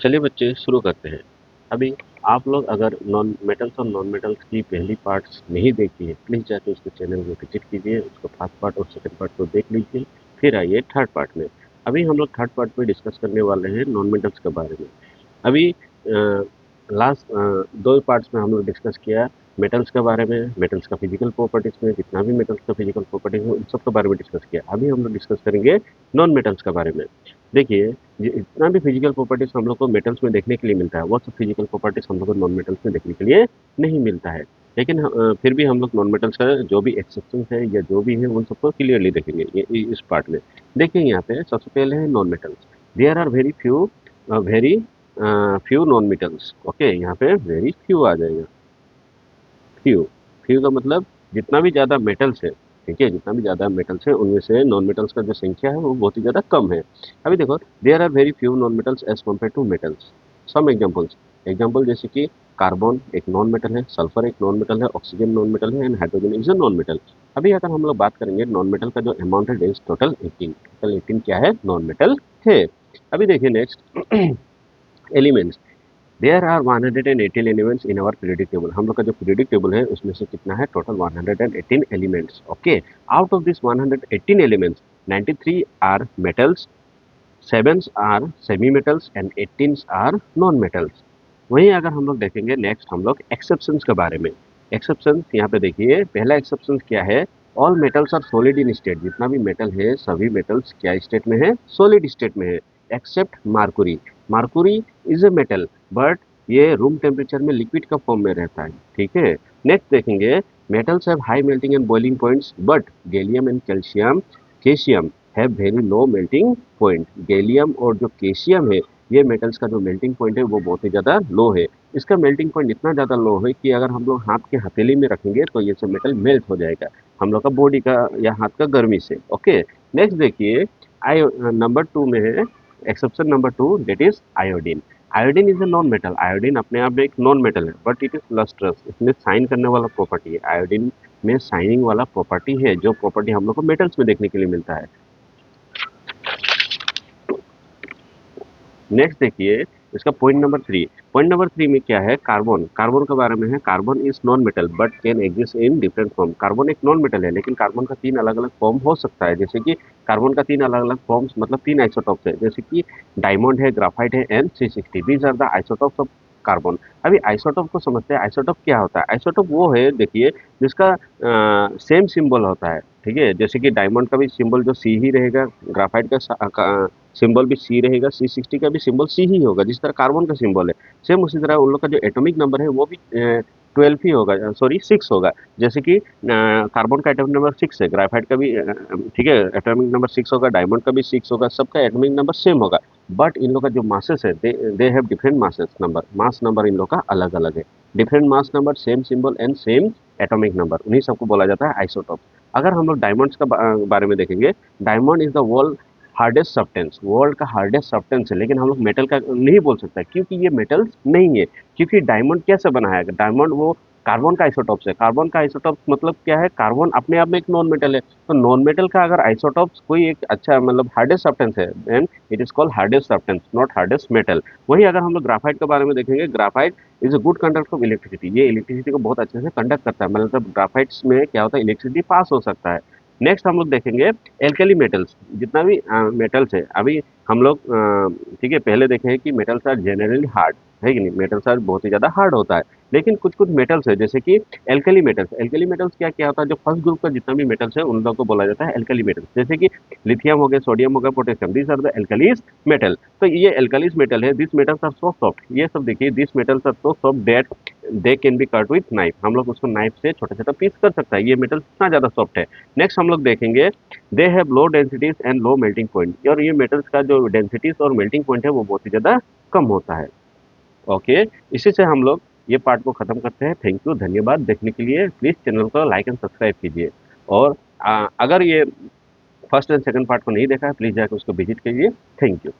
चलिए बच्चे शुरू करते हैं। अभी आप लोग अगर नॉन मेटल्स और नॉन मेटल्स की पहली पार्ट्स नहीं देखी है, प्लीज़ जाके उसके चैनल को विजिट कीजिए, उसको फर्स्ट पार्ट और सेकंड पार्ट को देख लीजिए, फिर आइए थर्ड पार्ट में। अभी हम लोग थर्ड पार्ट में डिस्कस करने वाले हैं नॉन मेटल्स के बारे में। अभी लास्ट 2 पार्ट्स में हम लोग डिस्कस किया मेटल्स के बारे में, मेटल्स का फिजिकल प्रॉपर्टीज में जितना भी मेटल्स का फिजिकल प्रॉपर्टीज है उन सब के बारे में डिस्कस किया। अभी हम लोग डिस्कस करेंगे नॉन मेटल्स के बारे में। देखिए, ये जितना भी फिजिकल प्रॉपर्टीज हम लोग को मेटल्स में देखने के लिए मिलता है, वो सब फिजिकल प्रॉपर्टीज हम लोग को नॉन मेटल्स में देखने के लिए नहीं मिलता है। लेकिन फिर भी हम लोग नॉन मेटल्स का जो भी एक्सेप्शन है या जो भी है उन सबको क्लियरली देखेंगे इस पार्ट में। देखिए यहाँ पे सबसे पहले है non metals. There are very few very few non metals. Okay, यहाँ पे वेरी फ्यू आ जाएगा। फ्यू, फ्यू का मतलब जितना भी ज़्यादा मेटल्स है, ठीक है, जितना भी ज़्यादा मेटल्स है उनमें से नॉन मेटल्स का जो संख्या है वो बहुत ही ज़्यादा कम है। अभी देखो, there are very few non metals as compare to metals. Some examples, example जैसे कि कार्बन एक नॉन मेटल है, सल्फर एक नॉन मेटल है, ऑक्सीजन नॉन मेटल है and hydrogen is a non metal. अभी अगर हम लोग बात करेंगे नॉन मेटल का जो अमाउंट है इज टोटल 18। टोटल 18 क्या है? नॉन मेटल है। अभी देखिए next elements. There are 118 elements in our periodic table. हम लोग का जो पीरियडिक टेबल है उसमें से कितना है? Total 118 elements. Okay, out of this 118 elements 93 are metals, 7 are semi metals and 18 are non metals. वहीं अगर हम लोग देखेंगे नेक्स्ट हम लोग एक्सेप्शंस के बारे में। एक्सेप्शंस यहाँ पे देखिए, पहला एक्सेप्शन क्या है? All metals are solid in state. जितना भी मेटल है सभी मेटल्स क्या स्टेट में है? सॉलिड स्टेट में है, except mercury. Mercury is a metal but ये रूम टेम्परेचर में लिक्विड का फॉर्म में रहता है, ठीक है। नेक्स्ट देखेंगे, metals have high melting and boiling points but gallium and calcium caesium have very low melting point. Gallium और जो कैशियम है ये मेटल्स का जो मेल्टिंग पॉइंट है वो बहुत ही ज़्यादा लो है। इसका मेल्टिंग पॉइंट इतना ज़्यादा लो है कि अगर हम लोग हाथ के हथेली में रखेंगे तो ये सब मेटल मेल्ट हो जाएगा हम लोग का बॉडी का या हाथ का गर्मी से। ओके, नेक्स्ट देखिए, आयो नंबर 2 में है exception number 2, that is iodine. Iodine is a non metal. Iodine अपने आप में एक नॉन मेटल है बट इट इज लस्ट्रस। इसमें साइन करने वाला प्रॉपर्टी है। आयोडीन में साइनिंग वाला प्रॉपर्टी है, जो प्रॉपर्टी हम लोग को मेटल्स में देखने के लिए मिलता है। नेक्स्ट देखिए, इसका पॉइंट नंबर 3। पॉइंट नंबर 3 में क्या है? कार्बन। कार्बन के बारे में है, carbon is non metal but can exist in different form. Carbon एक नॉन मेटल है लेकिन कार्बन का 3 अलग अलग फॉर्म हो सकता है। जैसे कि कार्बन का 3 अलग अलग फॉर्म्स मतलब 3 आइसोटॉप्स है, जैसे कि डायमंड है, ग्राफाइट है and C60। These are the isotopes of carbon. अभी आइसोटॉप को समझते हैं। आइसोटॉप क्या होता है? आइसोटॉप वो है, देखिए, जिसका सेम सिंबल होता है, ठीक है। जैसे कि डायमंड का भी सिंबल जो सी ही रहेगा, ग्राफाइट का सिंबल भी सी रहेगा, C60 का भी सिंबल सी ही होगा जिस तरह कार्बन का सिंबल है। सेम उसी तरह उन लोग का जो एटॉमिक नंबर है वो भी 12 ही होगा, सॉरी 6 होगा। जैसे कि कार्बन का एटॉमिक नंबर 6 है, ग्राफाइट का भी ठीक है एटॉमिक नंबर 6 होगा, डायमंड का भी 6 होगा, सबका एटॉमिक नंबर सेम होगा। बट इन लोग का जो मासेस है they have different masses number. Mass number in लोग का अलग अलग है। Different mass number, same symbol and same atomic number, उन्हीं सबको बोला जाता है आइसोटॉप। अगर हम लोग डायमंड्स का बारे में देखेंगे, diamond is the world hardest substance. World का हार्डेस्ट सब्सटेंस है लेकिन हम लोग मेटल का नहीं बोल सकते क्योंकि ये मेटल्स नहीं है। क्योंकि डायमंड कैसे बना है? डायमंड वो कार्बन का आइसोटॉप्स है। कार्बन का आइसोटॉप्स मतलब क्या है? कार्बन अपने आप में एक नॉन मेटल है। तो नॉन मेटल का अगर आइसोटॉप्स कोई एक अच्छा मतलब हार्डेस्ट सब्सटेंस है then it is called hardest substance, not hardest metal. वही अगर हम लोग ग्राफाइट के बारे में देखेंगे, graphite is a good conductor of electricity. ये इलेक्ट्रिसिटी को बहुत अच्छे से कंडक्ट करता है, मतलब ग्राफाइट्स में क्या होता है? इलेक्ट्रिसिटी पास हो सकता है। नेक्स्ट हम लोग देखेंगे एल्कली मेटल्स। जितना भी मेटल्स है, अभी हम लोग ठीक है पहले देखे हैं कि मेटल्स आर जनरली हार्ड, है कि नहीं? मेटल्स आर बहुत ही ज़्यादा हार्ड होता है। लेकिन कुछ कुछ मेटल्स है जैसे कि एल्कली मेटल्स। एल्कली मेटल्स क्या क्या होता है? जो फर्स्ट ग्रुप का जितना भी मेटल्स है उन लोग को बोला जाता है एल्कली मेटल्स। जैसे कि लिथियम हो गया, सोडियम हो गया, potassium, these are the alkalis metal. तो ये एल्कलीज मेटल है, this metals are so soft. ये सब देखिए, this metals are so soft that they can be cut with knife. हम लोग उसको नाइफ से छोटा छोटा पीस कर सकता है। ये मेटल इतना ज़्यादा सॉफ्ट है। नेक्स्ट हम लोग देखेंगे, they have low densities and low melting point. और ये मेटल्स का जो डेंसिटीज और मेल्टिंग पॉइंट है वो बहुत ही ज़्यादा कम होता है। ओके, इसी से हम लोग ये पार्ट को खत्म करते हैं। थैंक यू, धन्यवाद देखने के लिए। प्लीज़ चैनल को लाइक एंड सब्सक्राइब कीजिए। और अगर ये फर्स्ट एंड सेकंड पार्ट को नहीं देखा है प्लीज़ जाकर उसको विजिट कीजिए। Thank you.